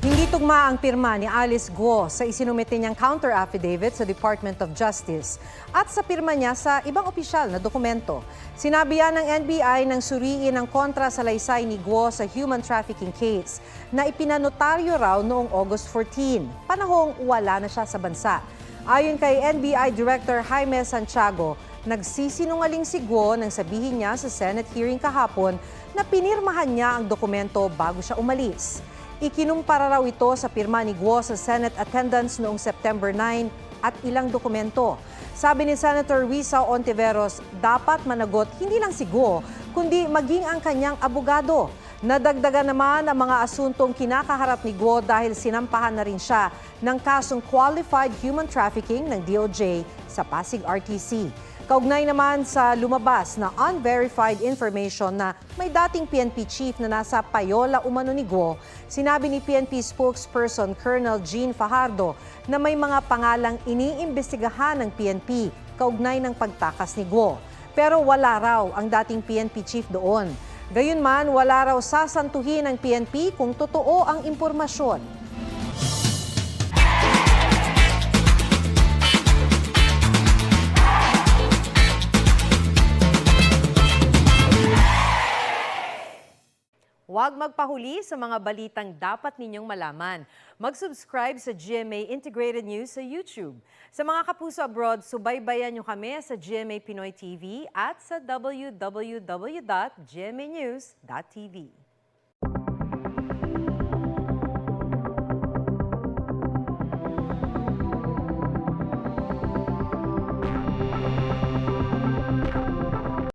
Hindi tugma ang pirma ni Alice Guo sa isinumite niyang counter-affidavit sa Department of Justice at sa pirma niya sa ibang opisyal na dokumento. Sinabi yan ng NBI nang suriin ang kontra-salaysay ni Guo sa human trafficking case na ipinanotaryo raw noong August 14, panahong wala na siya sa bansa. Ayon kay NBI Director Jaime Santiago, nagsisinungaling si Guo nang sabihin niya sa Senate hearing kahapon na pinirmahan niya ang dokumento bago siya umalis. Ikinumpara raw ito sa pirma ni Guo sa Senate attendance noong September 9 at ilang dokumento. Sabi ni Senator Risa Ontiveros, dapat managot hindi lang si Guo, kundi maging ang kanyang abogado. Nadagdagan naman ang mga asuntong kinakaharap ni Guo dahil sinampahan na rin siya ng kasong qualified human trafficking ng DOJ sa Pasig RTC. Kaugnay naman sa lumabas na unverified information na may dating PNP chief na nasa payola umano ni Guo, sinabi ni PNP spokesperson Colonel Jean Fajardo na may mga pangalang iniimbestigahan ng PNP kaugnay ng pagtakas ni Guo. Pero wala raw ang dating PNP chief doon. Gayunman, wala raw sasantuhin ng PNP kung totoo ang impormasyon. Huwag magpahuli sa mga balitang dapat ninyong malaman. Mag-subscribe sa GMA Integrated News sa YouTube. Sa mga kapuso abroad, subaybayan nyo kami sa GMA Pinoy TV at sa www.gmanews.tv.